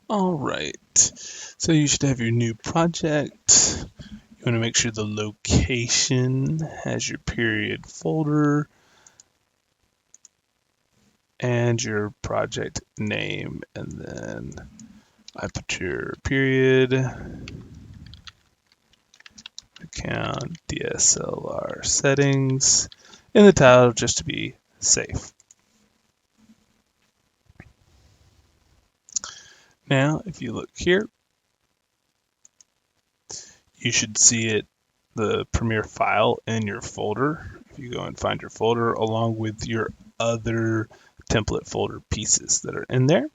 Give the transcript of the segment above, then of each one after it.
All right, so you should have your new project. You want to make sure the location has your period folder and your project name, and then I put your period, account, DSLR settings, in the title just to be safe. Now, if you look here, you should see it, the Premiere file in your folder. If you go and find your folder along with your other template folder pieces that are in there.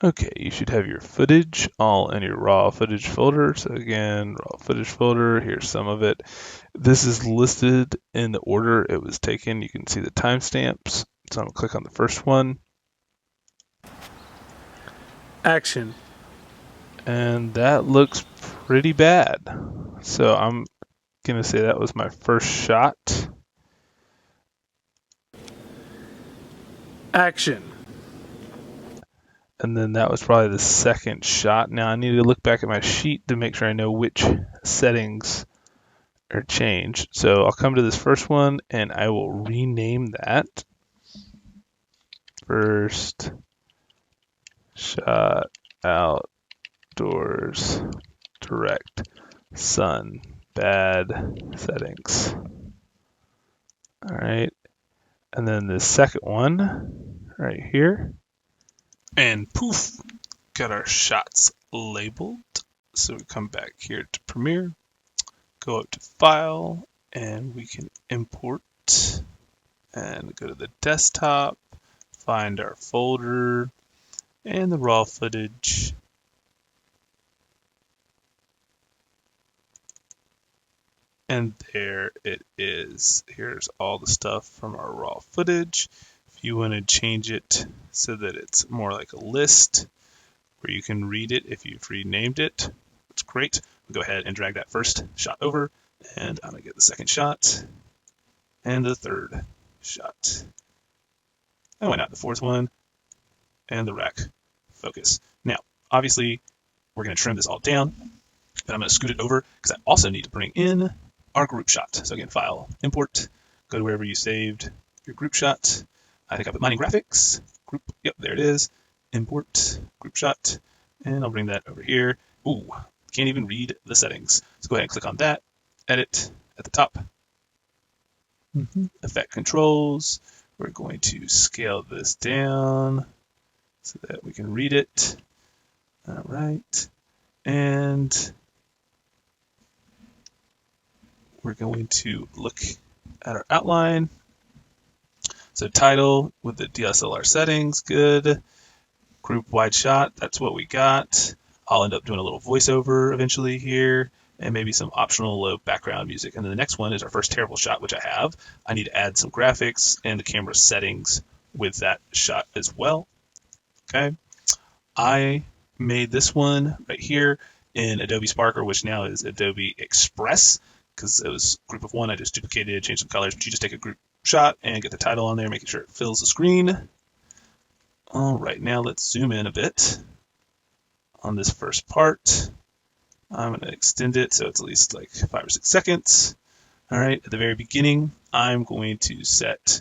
Okay, you should have your footage all in your raw footage folder. So again, raw footage folder, here's some of it. This is listed in the order it was taken. You can see the timestamps. So I'm gonna click on the first one. Action. And that looks pretty bad. So I'm gonna say that was my first shot. Action. And then that was probably the second shot. Now I need to look back at my sheet to make sure I know which settings are changed. So I'll come to this first one and I will rename that. First shot outdoors direct sun bad settings. All right. And then the second one right here. And poof, got our shots labeled. So we come back here to Premiere, go up to File, and we can import and go to the desktop, find our folder and the raw footage. And there it is. Here's all the stuff from our raw footage. If you want to change it so that it's more like a list where you can read it if you've renamed it, that's great. We'll go ahead and drag that first shot over, and I'm going to get the second shot and the third shot. And why not the fourth one and the rack focus. Now, obviously, we're going to trim this all down, but I'm going to scoot it over because I also need to bring in our group shot. So again, File, Import, go to wherever you saved your group shot. I think I put Mining Graphics, Group, yep, there it is. Import, Group Shot, and I'll bring that over here. Ooh, can't even read the settings. So go ahead and click on that, Edit at the top. Effect Controls. We're going to scale this down so that we can read it. All right, and we're going to look at our outline. So title with the DSLR settings, good. Group wide shot, that's what we got. I'll end up doing a little voiceover eventually here, and maybe some optional low background music. And then the next one is our first terrible shot, which I have. I need to add some graphics and the camera settings with that shot as well. Okay. I made this one right here in Adobe Spark, which now is Adobe Express, because it was group of one. I just duplicated, changed some colors, but you just take a group shot and get the title on there, making sure it fills the screen. All right, now let's zoom in a bit on this first part. I'm going to extend it so it's at least like 5 or 6 seconds. All right, at the very beginning, I'm going to set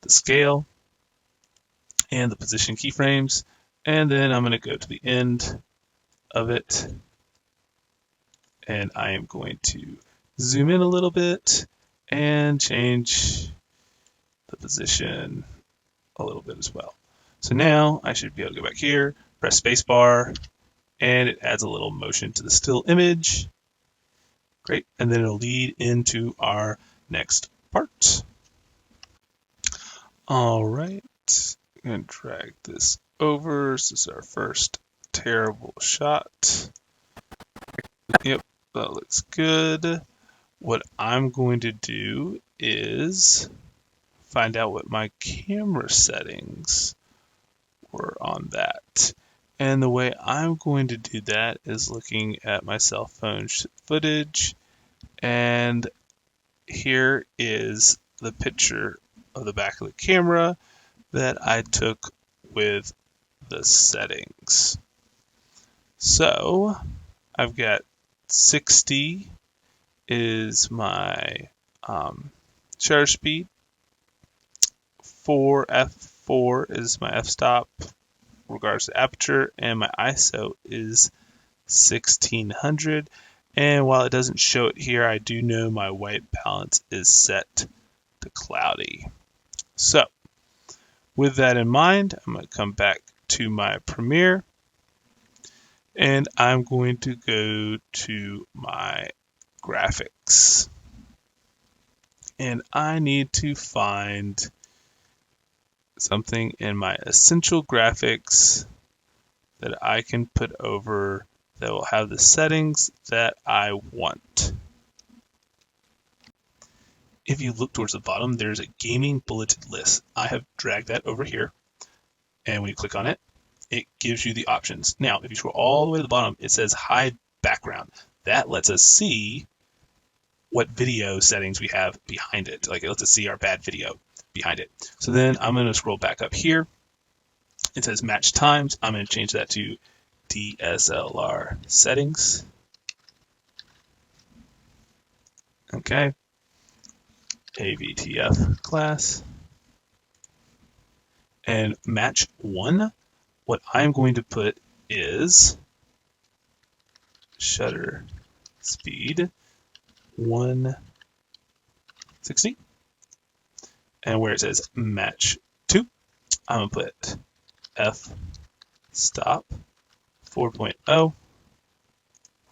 the scale and the position keyframes, and then I'm going to go to the end of it, and I am going to zoom in a little bit and change the position a little bit as well. So now I should be able to go back here, press spacebar, and it adds a little motion to the still image. Great, and then it'll lead into our next part. All right, I'm going to drag this over. This is our first terrible shot. Yep, that looks good. What I'm going to do is find out what my camera settings were on that. And the way I'm going to do that is looking at my cell phone footage. And here is the picture of the back of the camera that I took with the settings. So I've got 60 is my shutter speed, f4 is my f-stop regards to aperture, and my ISO is 1600. And while it doesn't show it here, I do know my white balance is set to cloudy. So with that in mind, I'm going to come back to my Premiere, and I'm going to go to my graphics. And I need to find something in my essential graphics that I can put over that will have the settings that I want. If you look towards the bottom, there's a gaming bulleted list. I have dragged that over here, and when you click on it, it gives you the options. Now, if you scroll all the way to the bottom, it says hide background. That lets us see what video settings we have behind it. Like, it lets us see our bad video behind it. So then I'm going to scroll back up here. It says match times. I'm going to change that to DSLR settings. Okay. AVTF class. And match 1, what I'm going to put is shutter speed 160. And where it says match 2, I'm going to put f-stop 4.0. Where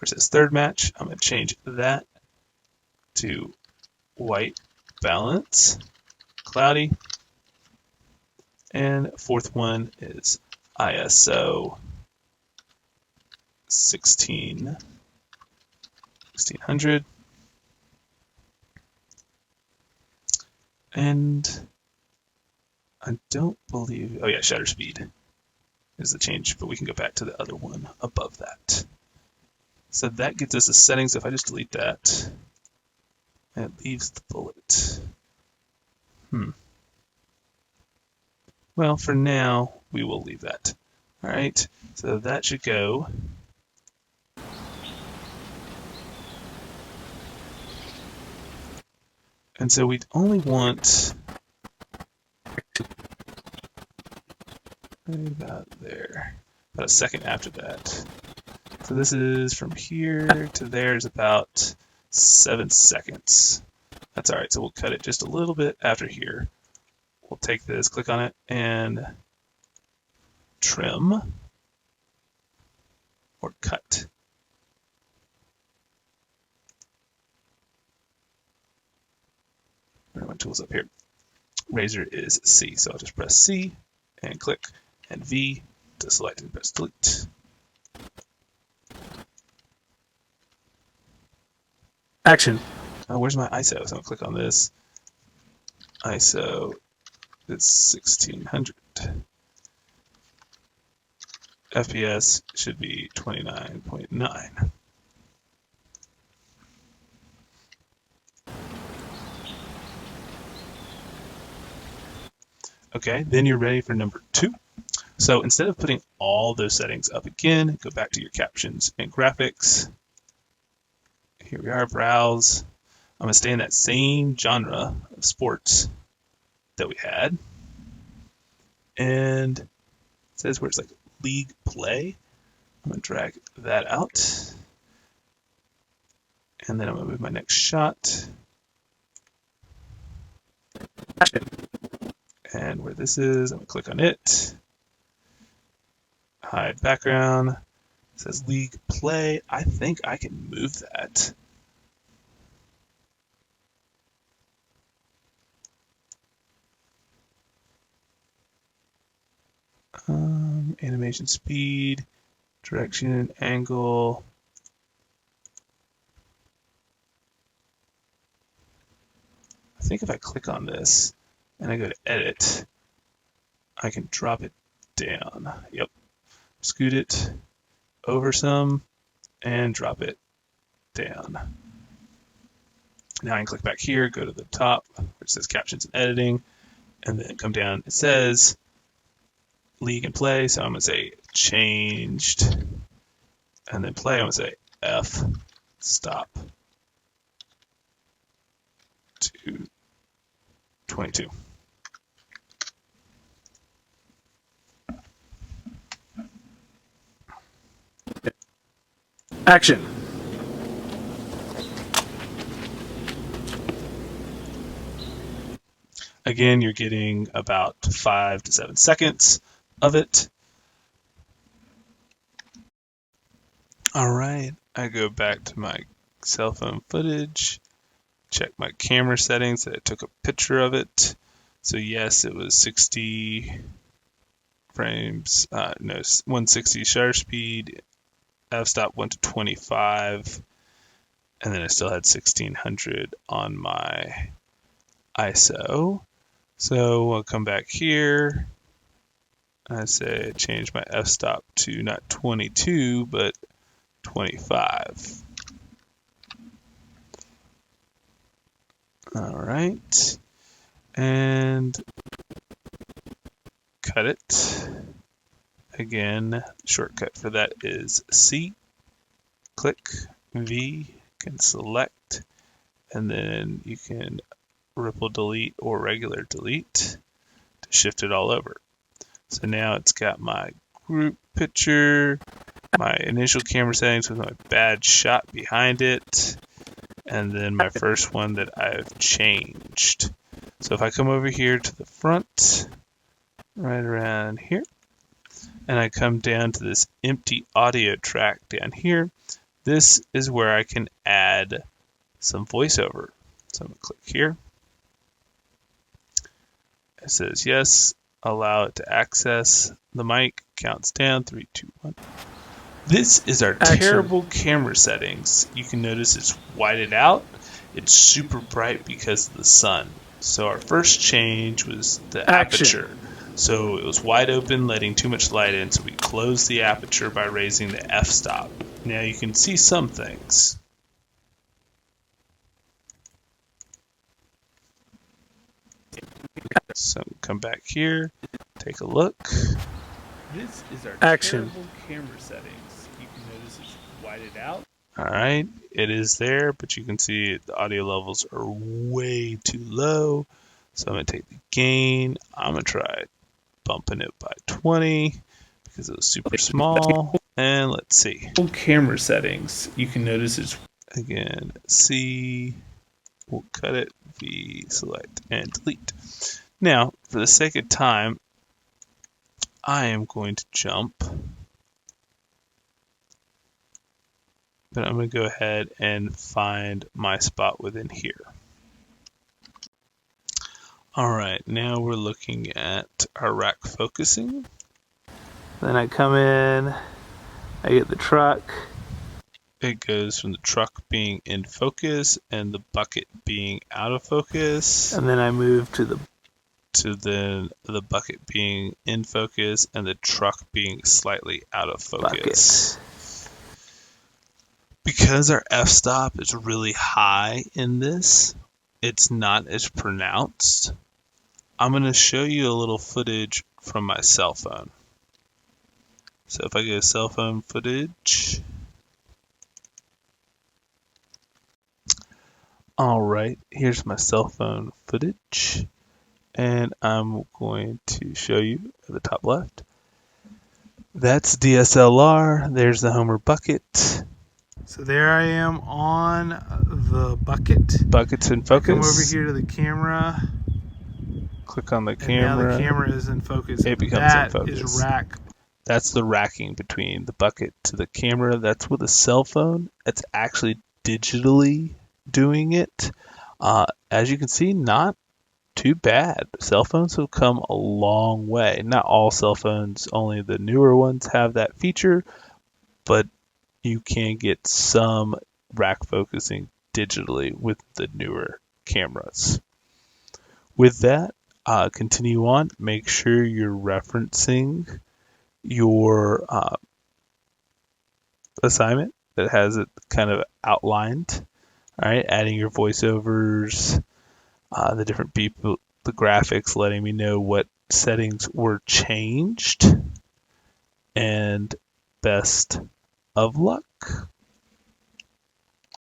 it says third match, I'm going to change that to white balance, cloudy. And fourth one is ISO 1600. And I don't believe, oh yeah, shutter speed is the change, but we can go back to the other one above that. So that gets us the settings. If I just delete that, it leaves the bullet. Well, for now, we will leave that. All right, so that should go. And so we only want about there, about a second after that. So this is from here to there is about 7 seconds. That's all right, so we'll cut it just a little bit after here. We'll take this, click on it, and trim or cut. Where are my tools up here? Razor is C, so I'll just press C and click, and V to select and press delete. Action. Where's my ISO? So I'm going to click on this. ISO is 1600. FPS should be 29.9. Okay, then you're ready for number 2. So instead of putting all those settings up again, go back to your captions and graphics. Here we are, browse. I'm going to stay in that same genre of sports that we had. And it says where it's like league play. I'm going to drag that out. And then I'm going to move my next shot. And where this is, I'm going to click on it. Hide background. It says league play. I think I can move that. Animation speed, direction, angle. I think if I click on this and I go to edit, I can drop it down. Yep. Scoot it over some and drop it down. Now I can click back here, go to the top where it says captions and editing, and then come down. It says league and play. So I'm going to say changed, and then play. I'm going to say F stop to 22. Action. Again, you're getting about 5 to 7 seconds of it. All right, I go back to my cell phone footage, check my camera settings. I took a picture of it. So yes, it was 60 frames, no, 160 shutter speed, f-stop went to 25, and then I still had 1600 on my ISO. So I'll come back here. I say change my f-stop to not 22, but 25. All right. And cut it. Again, shortcut for that is C. Click V, can select, and then you can ripple delete or regular delete to shift it all over. So now it's got my group picture, my initial camera settings with my bad shot behind it, and then my first one that I've changed. So if I come over here to the front, right around here, and I come down to this empty audio track down here, this is where I can add some voiceover. So I'm going to click here. It says yes, allow it to access the mic, counts down, 3, 2, 1. This is our terrible camera settings. You can notice it's whited out. It's super bright because of the sun. So our first change was the aperture. So it was wide open, letting too much light in, so we closed the aperture by raising the f-stop. Now you can see some things. So come back here, take a look. This is our terrible camera settings. You can notice it's whited out. All right, it is there, but you can see the audio levels are way too low. So I'm going to take the gain. I'm going to try bumping it by 20 because it was super small. And let's see. Camera settings. You can notice it's, again, C. We'll cut it, V, select, and delete. Now, for the sake of time, I am going to jump. But I'm going to go ahead and find my spot within here. All right, now we're looking at our rack focusing. Then I come in, I get the truck. It goes from the truck being in focus and the bucket being out of focus. And then I move to the bucket being in focus and the truck being slightly out of focus. Bucket. Because our f-stop is really high in this, it's not as pronounced. I'm going to show you a little footage from my cell phone. So if I go to cell phone footage. All right, here's my cell phone footage. And I'm going to show you at the top left. That's DSLR. There's the Homer bucket. So there I am on the bucket. Bucket's in focus. Come over here to the camera. Click on the camera. Now the camera is in focus. It becomes in focus. That is rack. That's the racking between the bucket to the camera. That's with a cell phone. It's actually digitally doing it. As you can see, not too bad. Cell phones have come a long way. Not all cell phones, only the newer ones have that feature, but you can get some rack focusing digitally with the newer cameras. With that, continue on. Make sure you're referencing your assignment that has it kind of outlined. All right, adding your voiceovers, the different people, the graphics, letting me know what settings were changed. and best of luck.